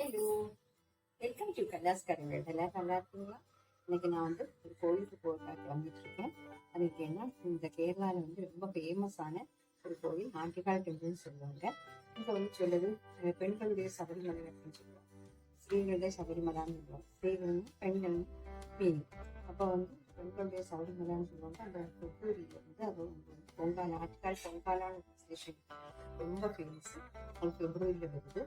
Hello, welcome to கல்லாஸ் கரங்கள். எல்லாம் நல்லா இருக்குங்களா? இன்னைக்கு நான் ஒரு கோயிலுக்கு போக கிளம்பிட்டு இருக்கேன். அதுக்கு என்ன, இந்த கேரளாவில் ரொம்ப ஃபேமஸான ஒரு கோயில் ஆண்டிகால் டெம்பிள்னு சொல்லுவாங்க. இங்கே சொல்லுது பெண்களுடைய சபரிமலை அப்படின்னு சொல்லுவாங்க. ஸ்ரீகளுடைய சபரிமலான்னு சொல்லுவாங்க. ஸ்ரீகளும் பெண்களும் மீன். அப்போ பெண்களுடைய சபரிமலான்னு சொல்லுவாங்க. அந்த ஃபெப்ரவரியில் அது பொங்கால ஆண்டிகால் பொங்காலான ஸ்டேஷன் ரொம்ப ஃபேமஸ். அது ஃபெப்ரவரியில் வருது.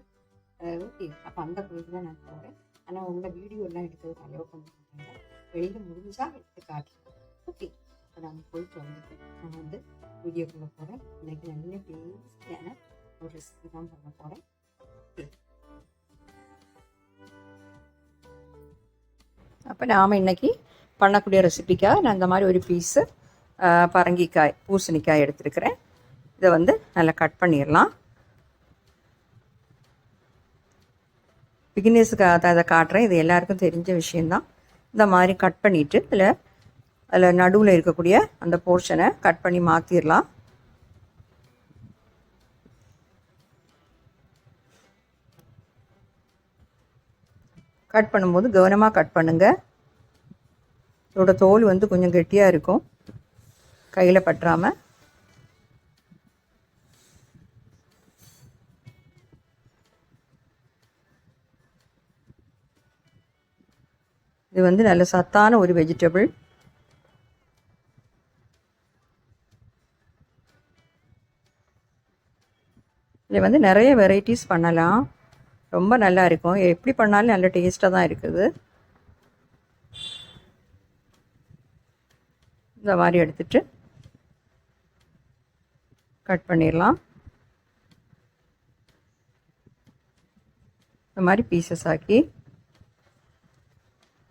ஓகே, அப்போ அந்த கோயிலுக்கு தான் நான் போகிறேன். ஆனால் உங்களை வீடியோலாம் எடுத்ததுக்கு அலோவ் பண்ண மாட்டாங்க. வெளியில் முடிஞ்சால் எடுத்து காட்டுறேன். ஓகே, இப்போ நான் போயிட்டு வந்துட்டு நான் வீடியோக்குள்ளே போகிறேன். இன்னைக்கு நல்ல டேஸ்டியான ஒரு ரெசிபி தான் பண்ண போகிறேன். ஓகே, அப்போ நாம் இன்னைக்கு பண்ணக்கூடிய ரெசிபிக்காக நான் இந்த மாதிரி ஒரு பீஸு பரங்கிக்காய் பூசணிக்காய் எடுத்துருக்கிறேன். இதை நல்லா கட் பண்ணிடலாம். பிகினர்ஸுக்காக தான் இதை காட்டுறேன். இது எல்லாருக்கும் தெரிஞ்ச விஷயந்தான். இந்த மாதிரி கட் பண்ணிவிட்டு அதில் நடுவில் இருக்கக்கூடிய அந்த போர்ஷனை கட் பண்ணி மாற்றிடலாம். கட் பண்ணும்போது கவனமாக கட் பண்ணுங்கள். இதோட தோல் கொஞ்சம் கெட்டியாக இருக்கும், கையில் பற்றாமல். இது நல்ல சத்தான ஒரு வெஜிடபிள். இது நிறைய வெரைட்டிஸ் பண்ணலாம், ரொம்ப நல்லா இருக்கும். எப்படி பண்ணாலும் நல்ல டேஸ்ட்டாக தான் இருக்குது. இந்த மாதிரி எடுத்துட்டு கட் பண்ணிடலாம். இந்த மாதிரி பீசஸ் ஆக்கி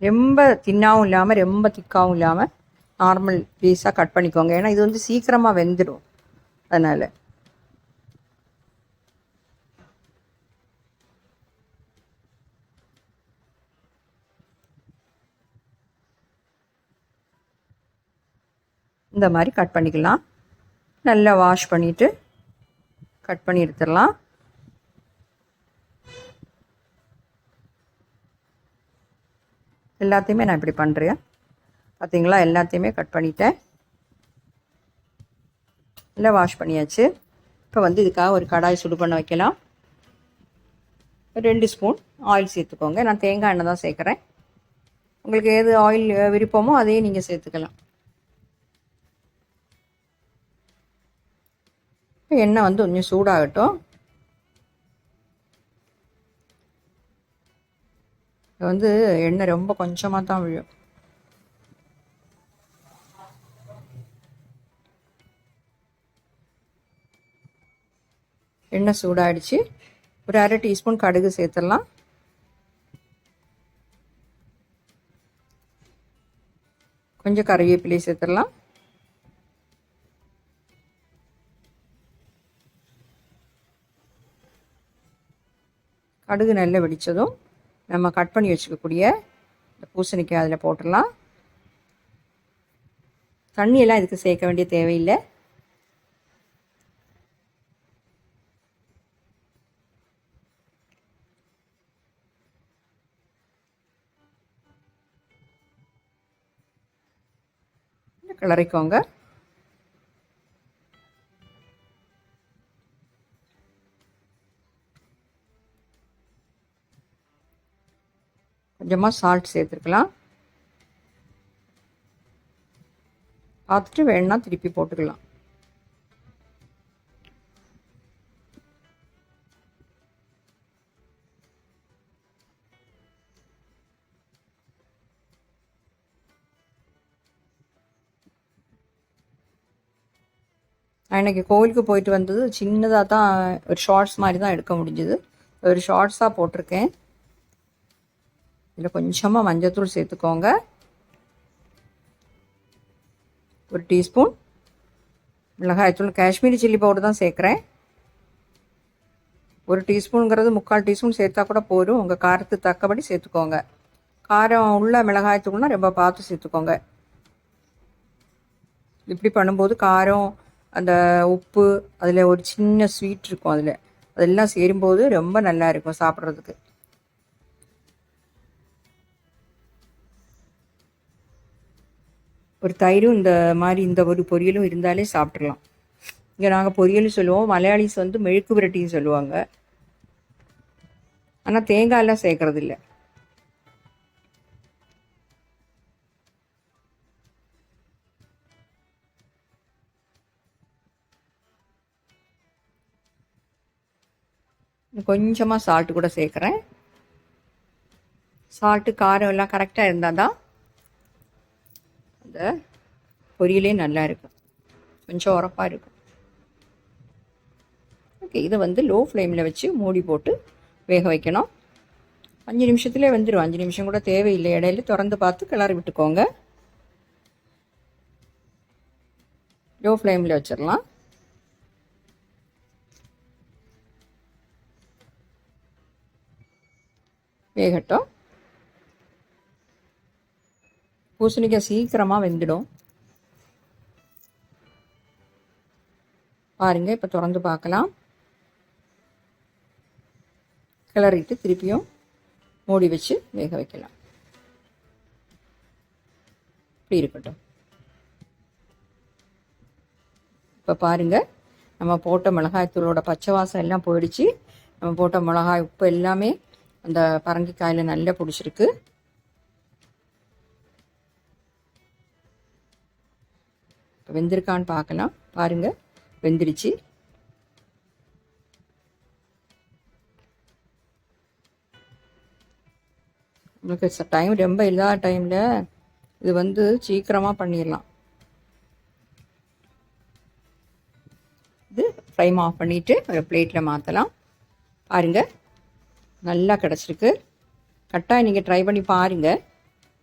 ரொம்ப தின்னாகவும் இல்லாமல் ரொம்ப திக்காகவும் இல்லாமல் நார்மல் பீஸாக கட் பண்ணிக்கோங்க. ஏன்னா இது சீக்கிரமாக வெந்துடும். அதனால் இந்த மாதிரி கட் பண்ணிக்கலாம். நல்லா வாஷ் பண்ணிவிட்டு கட் பண்ணி எடுத்துடலாம். எல்லாத்தையுமே நான் இப்படி பண்ணுறேன். பார்த்தீங்களா, எல்லாத்தையுமே கட் பண்ணிட்டேன். எல்லாம் வாஷ் பண்ணியாச்சு. இப்போ இதுக்காக ஒரு கடாய் சுடு பண்ண வைக்கலாம். 2 ஸ்பூன் ஆயில் சேர்த்துக்கோங்க. நான் தேங்காய் எண்ணெய் தான் சேர்க்குறேன். உங்களுக்கு ஏது ஆயில் விருப்பமோ அதையே நீங்கள் சேர்த்துக்கலாம். இப்போ எண்ணெய் கொஞ்சம் சூடாகட்டும். எண்ணெய் ரொம்ப கொஞ்சமாக தான் விழும். எண்ணெய் சூடாகிடுச்சு. ஒரு 1/2 டீஸ்பூன் கடுகு சேர்த்துடலாம். கொஞ்சம் கறிவேப்பிலை சேர்த்துடலாம். கடுகு நல்லா வெடித்ததும் நம்ம கட் பண்ணி வச்சுக்கக்கூடிய இந்த பூசணிக்காய் அதில் போட்டுடலாம். தண்ணியெல்லாம் இதுக்கு சேர்க்க வேண்டிய தேவையில்லை. கிளறிக்கோங்க. கொஞ்சமாக சால்ட் சேர்த்துருக்கலாம். பார்த்துட்டு வேணுன்னா திருப்பி போட்டுக்கலாம். நான் இன்றைக்கி கோவிலுக்கு போயிட்டு வந்தது சின்னதாக தான், ஒரு ஷார்ட்ஸ் மாதிரி தான் எடுக்க முடிஞ்சுது. ஒரு ஷார்ட்ஸாக போட்டிருக்கேன். இதில் கொஞ்சமாக மஞ்சள்தூள் சேர்த்துக்கோங்க. 1 டீஸ்பூன் மிளகாய்த்தூள், காஷ்மீரி சில்லி பவுடர் தான் சேர்க்குறேன். 1 டீஸ்பூனுங்கிறது 3/4 டீஸ்பூன் சேர்த்தா கூட போதும். உங்கள் காரத்துக்கு தக்கபடி சேர்த்துக்கோங்க. காரம் உள்ள மிளகாய்த்தூள்னால் ரொம்ப பார்த்து சேர்த்துக்கோங்க. இப்படி பண்ணும்போது காரம், அந்த உப்பு, அதில் ஒரு சின்ன ஸ்வீட் இருக்கும், அதெல்லாம் சேரும்போது ரொம்ப நல்லா இருக்கும் சாப்பிட்றதுக்கு. ஒரு தயிரும் இந்த மாதிரி இந்த ஒரு பொரியலும் இருந்தாலே சாப்பிட்றலாம். இங்கே நாங்கள் பொரியல் சொல்லுவோம், மலையாளிஸ் வந்து மெழுக்கு விரட்டின்னு சொல்லுவாங்க. ஆனால் தேங்காயெல்லாம் சேர்க்கறது இல்லை. கொஞ்சமாக சால்ட்டு கூட சேர்க்குறேன். சால்ட்டு காரம் எல்லாம் கரெக்டாக இருந்தால் தான் அந்த பொரியலே நல்லா இருக்கும், கொஞ்சம் உரப்பாக இருக்கும். ஓகே, இதை வந்து லோ ஃப்ளேமில் வச்சு மூடி போட்டு வேக வைக்கணும். 5 நிமிஷத்துலேயே வெந்துடும். 5 நிமிஷம் கூட தேவையில்லை. இடையில திறந்து பார்த்து கிளறி விட்டுக்கோங்க. லோ ஃப்ளேமில் வச்சிடலாம். வேகட்டும். பூசணிக்காய் சீக்கிரமாக வெந்துடும். பாருங்கள், இப்போ திறந்து பார்க்கலாம். கிளறிட்டு திருப்பியும் மூடி வச்சு வேக வைக்கலாம். இப்படி இருக்கட்டும். இப்போ பாருங்கள், நம்ம போட்ட மிளகாய்த்தூளோட பச்சை வாசம் எல்லாம் போயிடுச்சு. நம்ம போட்ட மிளகாய் உப்பு எல்லாமே அந்த பரங்கிக்காயில் நல்லா பிடிச்சிருக்கு. இப்போ வெந்திருக்கான்னு பார்க்கலாம். பாருங்கள், வெந்துடுச்சு. உங்களுக்கு டைம் ரொம்ப இல்லாத டைமில் இது வந்து சீக்கிரமாக பண்ணிடலாம். இது ஃப்ரைம் ஆஃப் பண்ணிவிட்டு ஒரு பிளேட்டில் மாற்றலாம். பாருங்கள், நல்லா கிடச்சிருக்கு. கட்டாயம் நீங்கள் ட்ரை பண்ணி பாருங்கள்.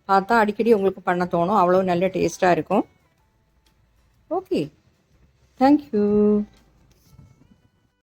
பார்த்தா அடிக்கடி உங்களுக்கு பண்ண தோணும். அவ்வளோ நல்ல டேஸ்ட்டாக இருக்கும். Okay, thank you.